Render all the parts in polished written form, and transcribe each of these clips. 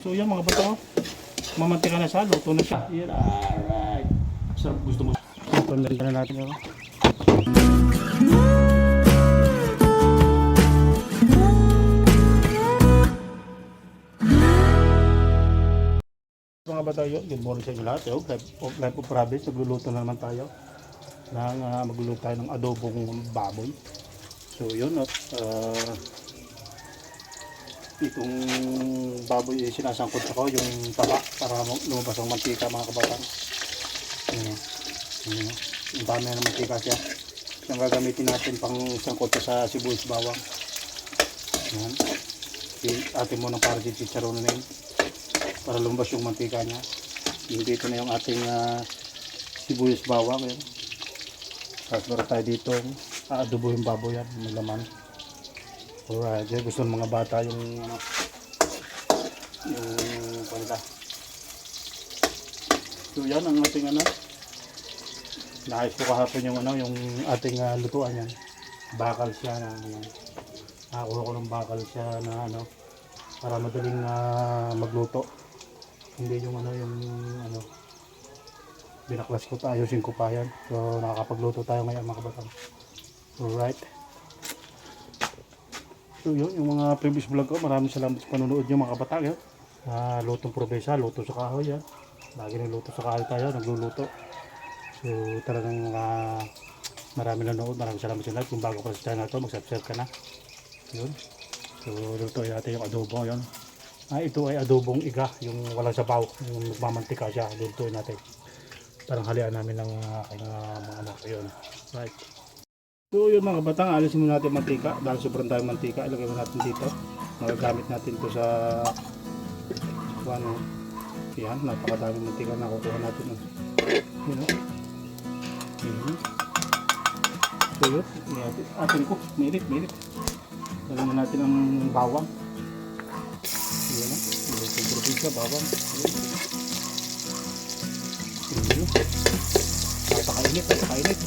So yan mga bato, mamantika na siya, luto na siya. Yan, alright. Sarap, gusto mo. Ito na natin yun. Mga bato yun, good morning sa inyo lahat. Life of Province, nagluluto na naman tayo. Magluluto tayo ng adobong baboy. So yun, itong baboy sinasangkot ako yung taba para lumabas ang mantika mga kabatang. Yung dami na ng mantika siya. Yung gagamitin natin pang sangkot sa sibuyas bawang. Yan. Atin mo ng para sa chicharon na yun para lumabas yung mantika niya. Yung dito na yung ating sibuyas bawang. Yan. Tapos meron tayo dito adobo yung baboy yan, may laman. Alright, gusto ng mga bata yung pala. So yan ang ating naayos ko kahapon yung yung ating lutuan yan. Bakal siya na nakakuha ko ng bakal siya na para madaling magluto. Hindi yung binaklas ko tayo, ayusin ko pa yan. So nakakapagluto tayo ngayon mga kabatang. Alright. So yun, yung mga previous vlog ko, maraming salamat sa panonood nyo mga kabatang. Lutong probinsya, luto sa kahoy yan. Lagi nagluto sa kahoy tayo, nagluluto. So talagang maraming nanonood, maraming salamat sa lahat. Kung bago ka sa channel to, mag-subscribe ka na. Yun. So lutuin natin yung adobo yun. Ito ay adobong iga, yung walang sabaw, yung magmamantika siya. Lutuin natin. Parang halian namin ng aking mga anak yun. Right. So yun mga kabatang, alisin mo natin mantika. Dahil sobrang daming mantika, ilagay mo natin dito. Magagamit natin ito sa yan, napakadaming mantika na nakukuha natin. Yun. So yun, atin ko, mainit. Lagyan mo natin ang bawang. Yan, yung probinsya, bawang. Yun. Napakainit.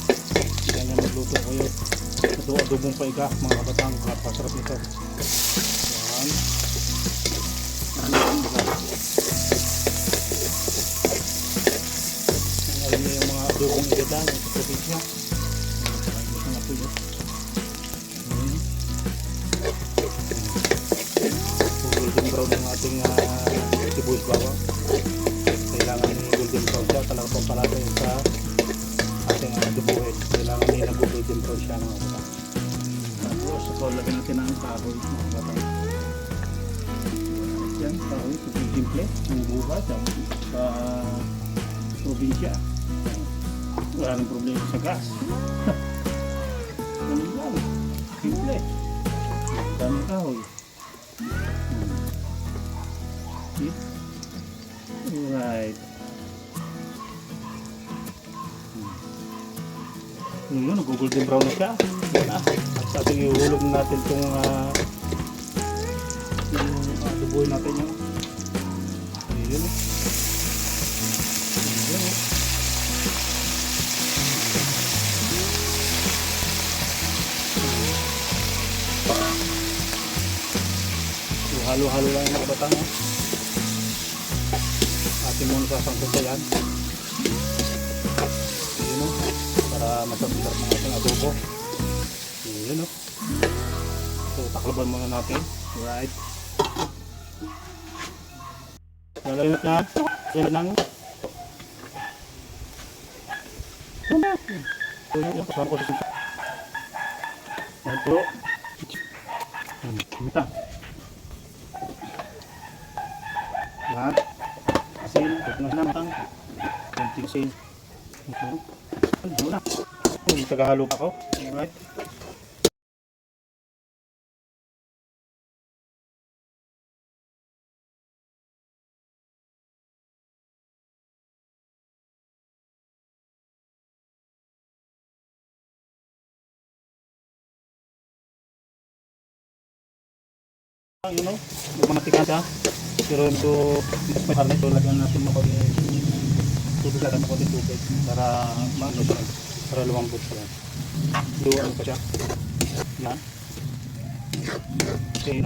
Ganyan magluto kayo. Ito adobong paiga mga kabatang, napasarap nito. Yan. Alam niyo yung mga adobong iga yung sa probinsya. Golden brown ng ating sibuyas bawang. Kailangan golden brown siya. Talagang pampalasa yun sa ating adobohin. Kailangan may nag-golden brown siya mga kabatang. Tapos lagyan natin ang kahoy mga kabatang. Yan, kahoy, simple, ang buhay sa probinsya. Wala nang problema sa gas. Ganun lang, simple. Daming kahoy. See? Alright. Yun, nag-golden brown na siya. Yan na. At ating ihulog natin itong adoboy natin yun. Yun. So, halo-halo lang yung mga batang. Atin muna sasangkot sa yan. Yun, para masarap ng ating adobo. Yun. So, taklaban muna natin. Right. Lalagyan natin yan lang. So, yun, kasama ko sa sisa. Yan po. Kumita. Yan. Asin. Ito na sinamang. Kunting asin. Ito. Ano na. Tagahalo pa ako. Alright. Magmamatikan siya. Pero ito, mas may harness. So, lagyan natin tubig para para lumambot siya. Luwan pa siya. Yan. Okay,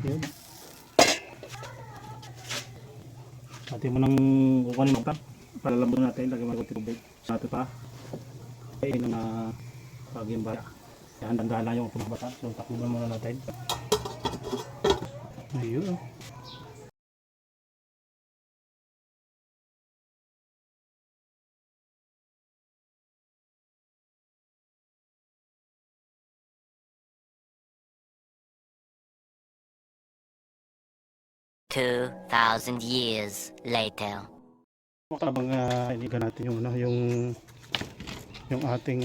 Yun. Atin mo nang kukunin mo pa. Palalambot natin. Lagyan mo ng tubig. Sa atin pa. Kain na pag-imbaya. Yan, dandahan lang yung pumabata. So, takbuhan muna natin. Ayun. 2,000 years later. Habang inigan natin yung, yung ating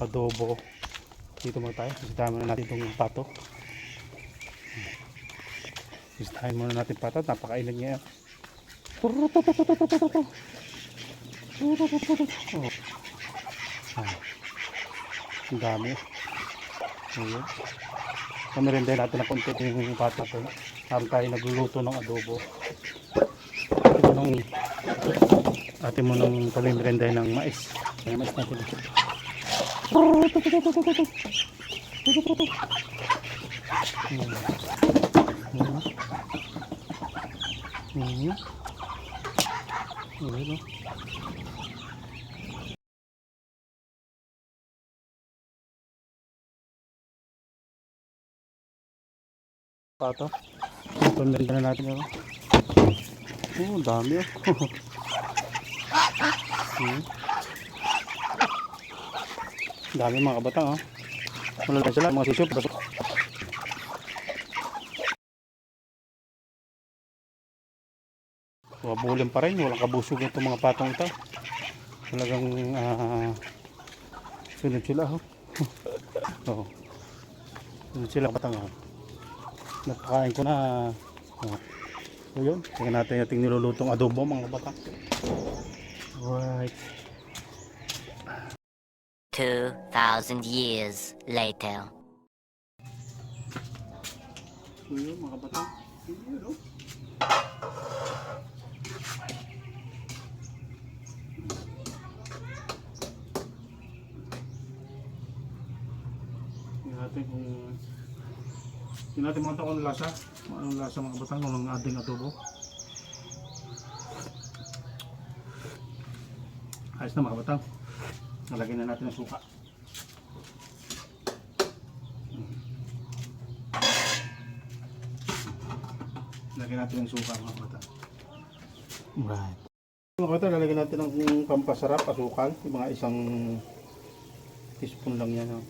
adobo. Dito muna tayo. Isitahin muna natin itong pato. Isitahin muna natin pato. Napakainag niya. Oh. Ang dami. Ayan. Kamirinday natin na konti yung pato ko. Habang tayo nagluluto ng adobo. Ito nung atin mo nung kamirinday ng mais. Kaya mais natin. Pato. Ito na natin yun. Oh, dami oh. Dami mga kabatang oh. Wala na sila, mga sisyo. Wabulin pa rin, walang kabusog itong mga patong ito. Talagang sunod sila oh. Oh. Sunod sila kabatang oh. Napakain ko na oh. So yun, tingnan natin yung ating nilulutong adobo mga kabatang. Right. 2,000 years later. So yun mga kabatang. Yun oh. Tingnan natin mga kung lasa. Anong lasa mga kabatang ng ating adobo. Ayos na mga kabatang. Nalagyan na natin ang suka. Lagyan natin ang suka mga kabatang. Right. Mga kabatang, lalagyan natin ang pampasarap, asukal. Yung mga isang teaspoon lang yan. Oh.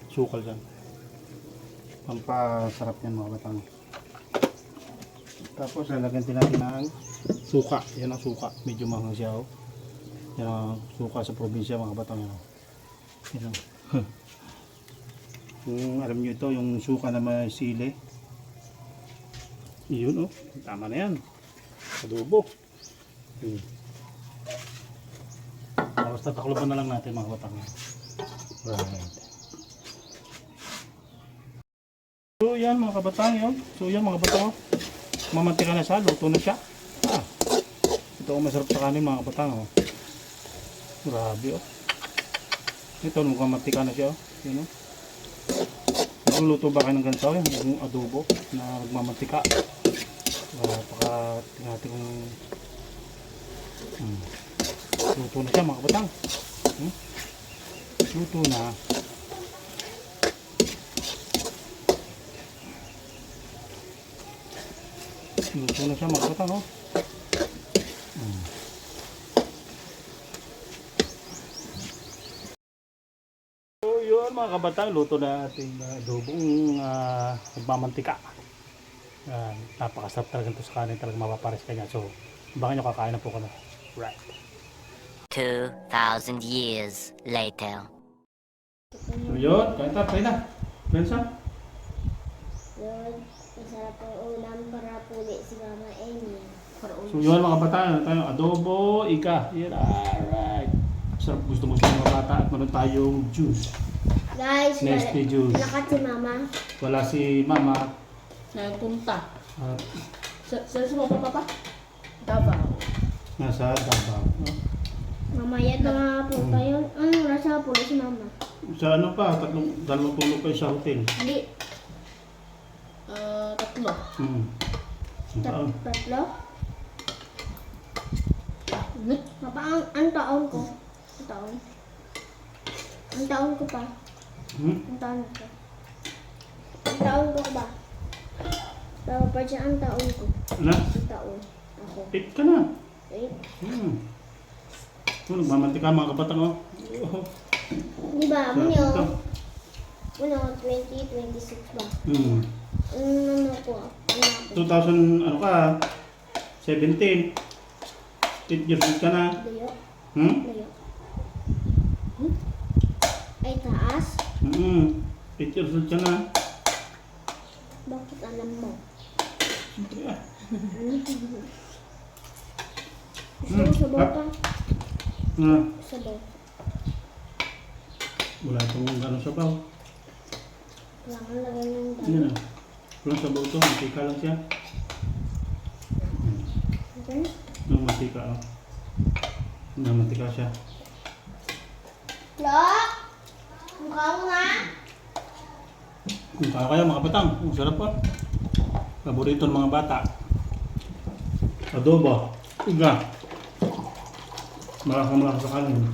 Sukal dyan. Pampasarap yan mga batang. Tapos lalagyan din natin ng suka. Yan ang suka. Medyo mahang siya. Oh. Yan ang suka sa probinsya mga batang. Yan. Kung alam nyo ito, yung suka na may sili. Yun oh. Tama na yan. Adobo. Tapos tatakloban na lang natin mga batang. Right. So yan mga kabatang yun. So yan mga kabatang. Mamantika na siya. Luto na siya. Ito ang masarap sa kanin mga kabatang. Oh. Grabe oh. Ito mukhang mantika na siya. Oh. Yan oh. Luto ba kayo ng ganito? Yung adobo na magmamantika. Tingnan natin kung luto na siya mga kabatang. Luto na. Luto na siya mga kabatang oh. So yun mga kabatang, luto na ating adobong nagmamantika. Napakasarap talaga ito sa kanin, talagang mapapares ka niya. So abangan nyo, kakain na po ka na. Right. 2,000 years later. So yun, kain na. Bensa? Yun, masarap ang ulam para puli si Mama Amy. So yun mga bata, tayo adobo, ika. Yan, alright. Sarap, gusto mo sa mga bata at meron tayong juice. Guys, Nesty juice. lakat si Mama. Wala si Mama. Nagpunta. At Sa sumapa pa? Davao. nasa Davao. Mamaya na punta yun. Anong oras na puli si Mama? Sa ano pa, dalawang tulog kayo sa hotel. Hindi. Tatlo. Ang taon. Tatlo? Ano? Papa, ang taon ko. Ang taon. Ang taon ko pa. Ang taon ko. Ang taon ko ba? Pero pa siya ang taon ko. Ano? Ang taon. Ako. 8 ka na. Wait. Nagmamantika mga kabatang oh. Di ba? Sarap Munyo. ito. Munyo, 2026 ba? Hmm. Ano ko? Ano ako? 2000, ano ka, 17. 8 years old ka na. Layo. Hmm? Layo. Ay, taas? 8 years old ka na. Bakit alam mo? Siyempre ah. Gusto mo sabaw pa? Ah, Sabaw. wala itong ano sabaw. Kailangan lagay ng Yan dami. ah. Walang sabaw ito, mantika lang siya. Okay? Yung mantika oh. Yung mantika siya. Lo! Mukha mo nga! Kung kaya mga kapatang, ang sarap pa. Paborito ng mga bata. Adobo, iga. Malakas sa kanin.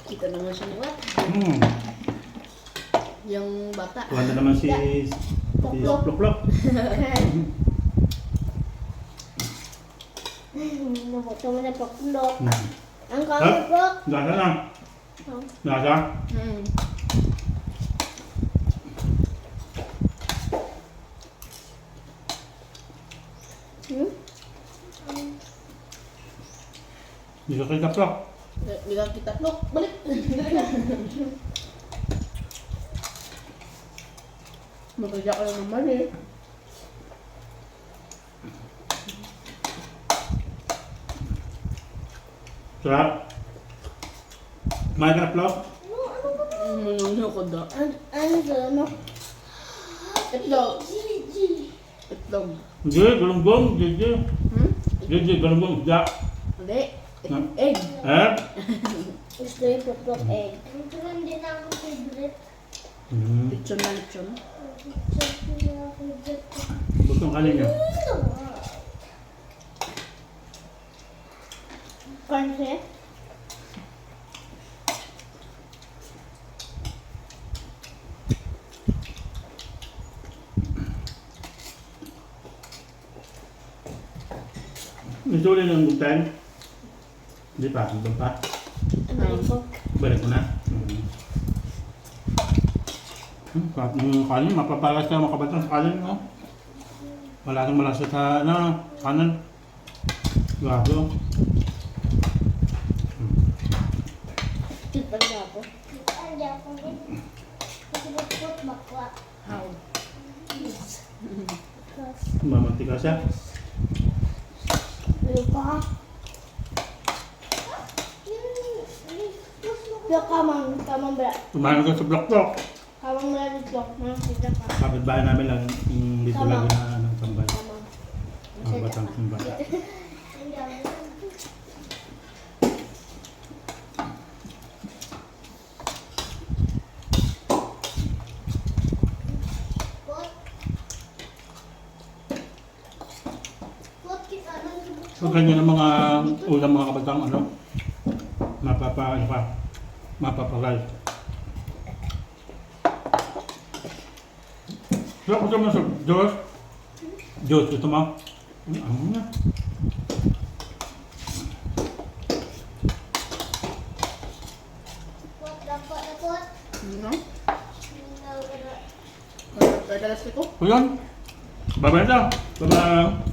Kita naman siya niwat. Yung bata. Tuwan na naman si Plok-Plok. Nabuto mo na pakulok. Hmm. Ang kakulok. Lasa lang. Lasa? Hmm. Hmm? Hindi ka kita Plok. Hindi ka kita plok. Balik. Magkaya ka lang naman eh. Sarap. Kumain ka na Plok? Ano ko da? Ano mo? Itlog. Itlog. Hindi, galunggong. Hindi. Hmm? Hindi, galunggong. Hindi. Hindi. Huh? Egg. Eh? Gusto yung pakulok egg. Ito lang din ang favorite. Lechon na lechon. Gusto ang kanin niya. Kasi? Isuli ng bugtan. Hindi pa, hanggang pa. Ano ko? Balik mo na. Yung kanin, mapapalas ka mga kabatang sa kanin, no? Wala kang malasa sa, ano, kanan. Grabe, oh. Ito ang gapo. Ang gapo. Kasi bakot bakwa. How? Mamantika siya. Ano pa? Yung kamang bra. Kumain ka sa blok-blok. Kamang bra dito. Mga sida ka. Kapitbahay namin lang, yung dito Tama. lagi na ng tambay. Kamang. Mga batang tambay. So ganyan ang mga ulam mga kabatang, ano? Ano ka? Mapapalay. So, gusto mo sa Diyos? Diyos, gusto mo? Ano na? Ano? Kaya dalas ko. O yun. Bye-bye daw. Bye-bye.